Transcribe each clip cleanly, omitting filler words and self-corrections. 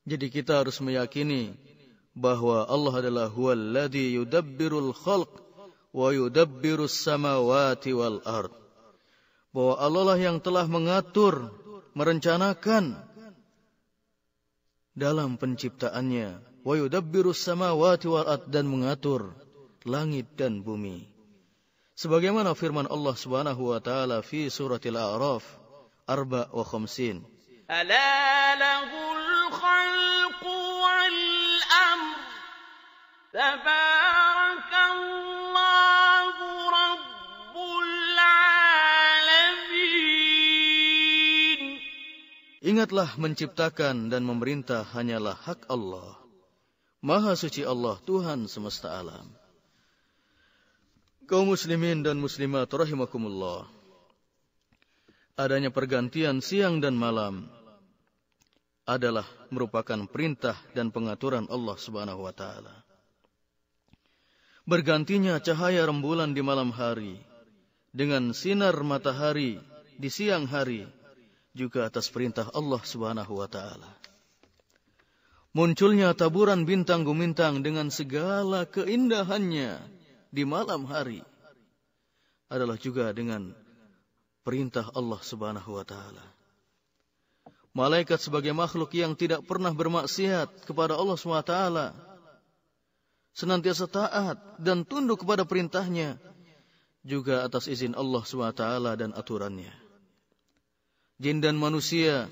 Jadi kita harus meyakini bahwa Allah adalah huwallazi yudabbirul khalq wa yudabbirus samawati wal ard. Bahwa Allah lah yang telah mengatur, merencanakan dalam penciptaannya, wa yudabbirus samawati wal ard, dan mengatur langit dan bumi. Sebagaimana firman Allah Subhanahu wa taala fi suratil A'raf 54. ألا له الخلق والأمر تبارك الله رب العالمين. Ingatlah, menciptakan dan memerintah hanyalah hak Allah. Maha suci Allah, Tuhan semesta alam. Kaum muslimin dan muslimat rahimakumullah. Adanya pergantian siang dan malam adalah merupakan perintah dan pengaturan Allah Subhanahu wa taala. Bergantinya cahaya rembulan di malam hari dengan sinar matahari di siang hari juga atas perintah Allah Subhanahu wa taala. Munculnya taburan bintang gemintang dengan segala keindahannya di malam hari adalah juga dengan perintah Allah Subhanahu wa taala. Malaikat sebagai makhluk yang tidak pernah bermaksiat kepada Allah Subhanahu wa taala, senantiasa taat dan tunduk kepada perintahnya, juga atas izin Allah Subhanahu wa taala dan aturannya. Jin dan manusia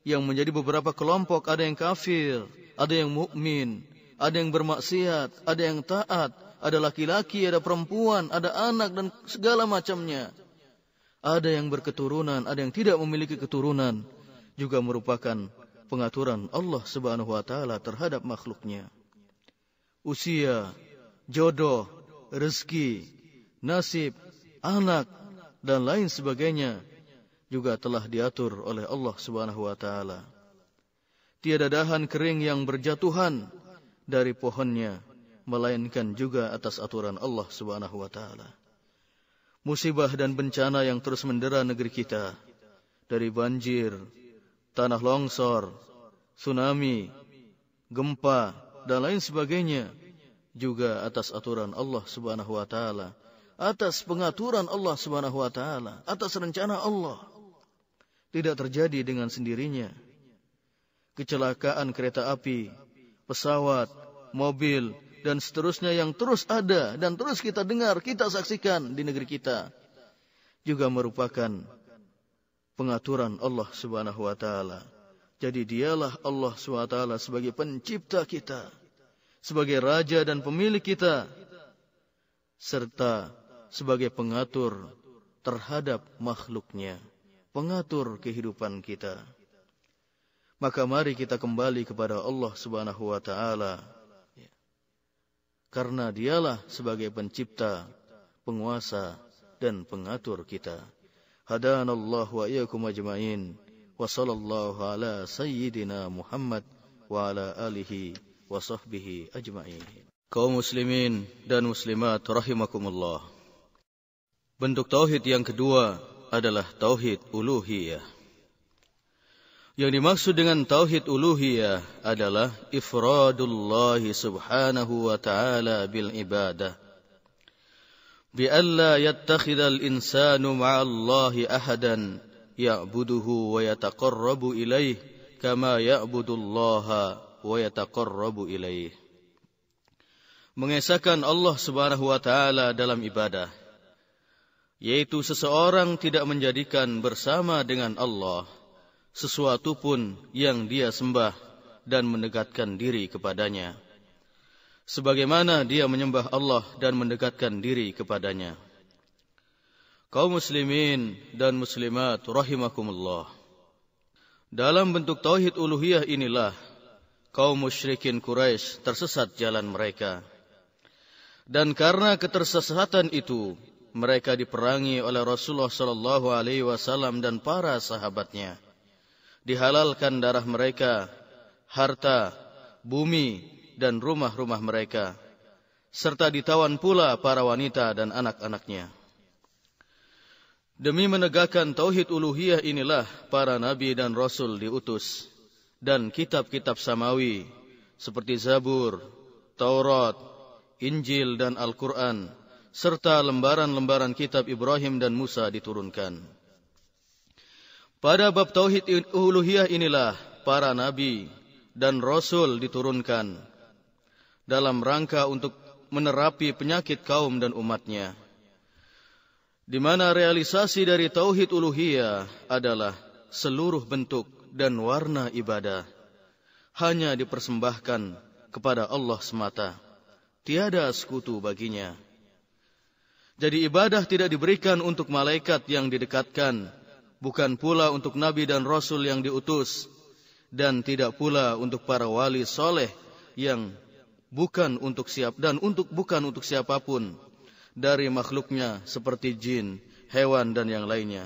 yang menjadi beberapa kelompok, ada yang kafir, ada yang mukmin, ada yang bermaksiat, ada yang taat, ada laki-laki, ada perempuan, ada anak dan segala macamnya. Ada yang berketurunan, ada yang tidak memiliki keturunan, juga merupakan pengaturan Allah Subhanahu wa taala terhadap makhluknya. Usia, jodoh, rezeki, nasib, anak, dan lain sebagainya juga telah diatur oleh Allah Subhanahu wa taala. Tiada dahan kering yang berjatuhan dari pohonnya, melainkan juga atas aturan Allah Subhanahu wa taala. Musibah dan bencana yang terus mendera negeri kita, dari banjir, tanah longsor, tsunami, gempa, dan lain sebagainya, juga atas aturan Allah Subhanahu wa taala, atas pengaturan Allah Subhanahu wa taala, atas rencana Allah. Tidak terjadi dengan sendirinya. Kecelakaan kereta api, pesawat, mobil, dan seterusnya yang terus ada dan terus kita dengar, kita saksikan di negeri kita, juga merupakan pengaturan Allah Subhanahu wa taala. Jadi dialah Allah Subhanahu wa taala sebagai pencipta kita, sebagai raja dan pemilik kita, serta sebagai pengatur terhadap makhluknya, pengatur kehidupan kita. Maka mari kita kembali kepada Allah Subhanahu wa taala, karena dialah sebagai pencipta, penguasa, dan pengatur kita. Hadanallahu wa iyyakum ajma'in. Wa sallallahu ala sayyidina Muhammad wa ala alihi wa sahbihi ajma'in. Kaum muslimin dan muslimat rahimakumullah. Bentuk tauhid yang kedua adalah tauhid uluhiyah. Yang dimaksud dengan tauhid uluhiyah adalah ifradullah subhanahu wa ta'ala bil ibadah. Bi alla yattakhidhal insanu ma'allahi ahadan ya'buduhu wa yataqarrabu ilaih kama ya'budullaha wa yataqarrabu ilaih. Mengesahkan Allah Subhanahu wa taala dalam ibadah, yaitu seseorang tidak menjadikan bersama dengan Allah sesuatu pun yang dia sembah dan mendekatkan diri kepadanya, sebagaimana dia menyembah Allah dan mendekatkan diri kepadanya. Kaum muslimin dan muslimat rahimakumullah. Dalam bentuk tauhid uluhiyah inilah kaum musyrikin Quraisy tersesat jalan mereka. Dan karena ketersesatan itu, mereka diperangi oleh Rasulullah sallallahu alaihi wasallam dan para sahabatnya. Dihalalkan darah mereka, harta, bumi, dan rumah-rumah mereka, serta ditawan pula para wanita dan anak-anaknya. Demi menegakkan tauhid uluhiyah inilah para nabi dan rasul diutus, dan kitab-kitab samawi seperti Zabur, Taurat, Injil dan Al-Quran, serta lembaran-lembaran kitab Ibrahim dan Musa diturunkan. Pada bab tauhid uluhiyah inilah para nabi dan rasul diturunkan dalam rangka untuk menerapi penyakit kaum dan umatnya, di mana realisasi dari tauhid uluhiyah adalah seluruh bentuk dan warna ibadah hanya dipersembahkan kepada Allah semata, tiada sekutu baginya. Jadi ibadah tidak diberikan untuk malaikat yang didekatkan, bukan pula untuk nabi dan rasul yang diutus, dan tidak pula untuk para wali soleh yang bukan untuk siapapun dari makhluknya seperti jin, hewan dan yang lainnya.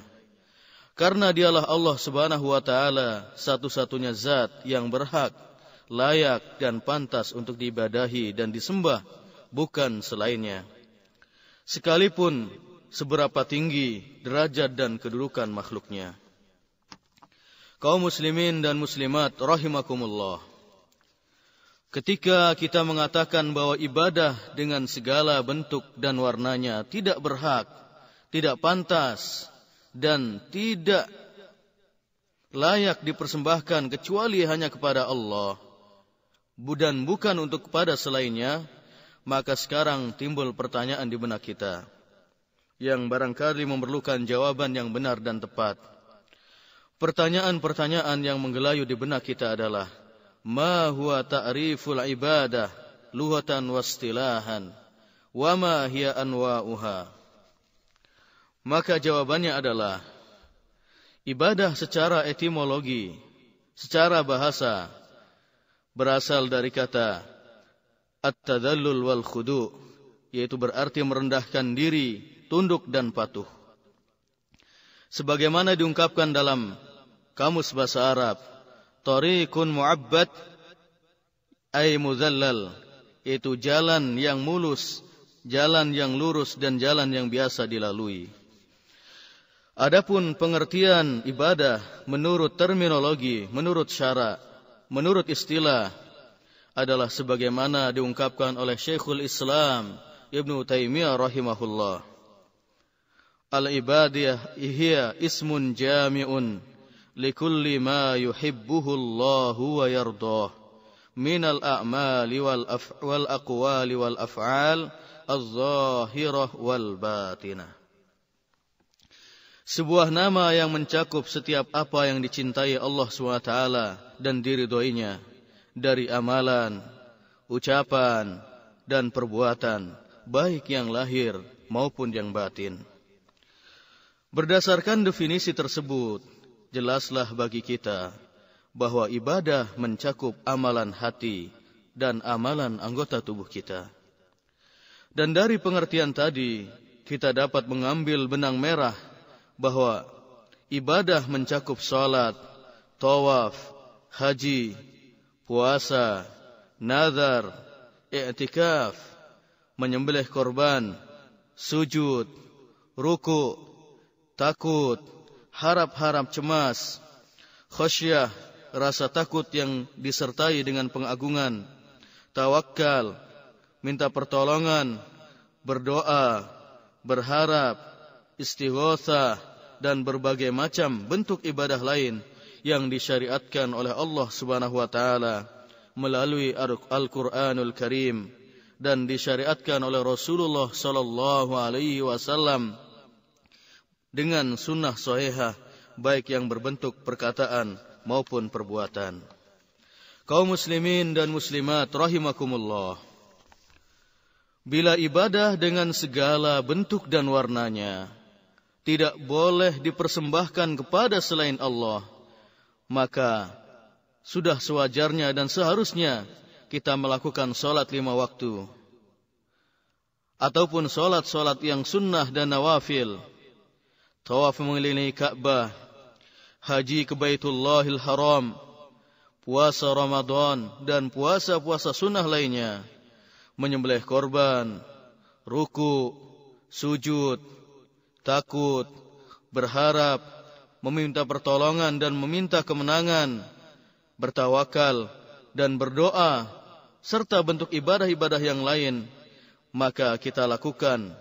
Karena dialah Allah Subhanahu wa taala satu-satunya zat yang berhak, layak dan pantas untuk diibadahi dan disembah, bukan selainnya. Sekalipun seberapa tinggi derajat dan kedudukan makhluknya. Kaum muslimin dan muslimat rahimakumullah. Ketika kita mengatakan bahwa ibadah dengan segala bentuk dan warnanya tidak berhak, tidak pantas, dan tidak layak dipersembahkan kecuali hanya kepada Allah, dan bukan untuk kepada selainnya, maka sekarang timbul pertanyaan di benak kita yang barangkali memerlukan jawaban yang benar dan tepat. Pertanyaan-pertanyaan yang menggelayu di benak kita adalah, ma huwa ta'riful ibadah lughatan wastilahan wa ma hiya anwa'uha? Maka jawabannya adalah, ibadah secara etimologi, secara bahasa, berasal dari kata at-tadallul wal khudu', yaitu berarti merendahkan diri, tunduk dan patuh. Sebagaimana diungkapkan dalam Kamus Bahasa Arab, tariqun mu'abbad ay mudhallal, yaitu jalan yang mulus, jalan yang lurus dan jalan yang biasa dilalui. Adapun pengertian ibadah menurut terminologi, menurut syara, menurut istilah adalah sebagaimana diungkapkan oleh Syekhul Islam Ibnu Taimiyah rahimahullah. Al-ibadah hiya ismun jami'un likulli ma yuhibbuhu Allah wa yardah minal a'mali wal aqwali wal af'al az-zahirah wal batinah. Sebuah nama yang mencakup setiap apa yang dicintai Allah SWT dan diridhoinya dari amalan, ucapan, dan perbuatan, baik yang lahir maupun yang batin. Berdasarkan definisi tersebut, jelaslah bagi kita bahwa ibadah mencakup amalan hati dan amalan anggota tubuh kita. Dan dari pengertian tadi, kita dapat mengambil benang merah bahwa ibadah mencakup salat, tawaf, haji, puasa, nazar, i'tikaf, menyembelih korban, sujud, ruku, takut, harap-harap cemas, khasyah, rasa takut yang disertai dengan pengagungan, tawakal, minta pertolongan, berdoa, berharap, istighatsah, dan berbagai macam bentuk ibadah lain yang disyariatkan oleh Allah Subhanahu wa taala melalui Al-Qur'anul Karim dan disyariatkan oleh Rasulullah sallallahu alaihi wasallam dengan sunnah sahihah, baik yang berbentuk perkataan maupun perbuatan. Kaum muslimin dan muslimat rahimakumullah. Bila ibadah dengan segala bentuk dan warnanya tidak boleh dipersembahkan kepada selain Allah, maka sudah sewajarnya dan seharusnya kita melakukan sholat 5 waktu, ataupun sholat-sholat yang sunnah dan nawafil, tawaf mengelilingi Ka'bah, haji ke Baitullahil Haram, puasa Ramadan, dan puasa-puasa sunnah lainnya, menyembelih korban, ruku, sujud, takut, berharap, meminta pertolongan dan meminta kemenangan, bertawakal, dan berdoa, serta bentuk ibadah-ibadah yang lain, maka kita lakukan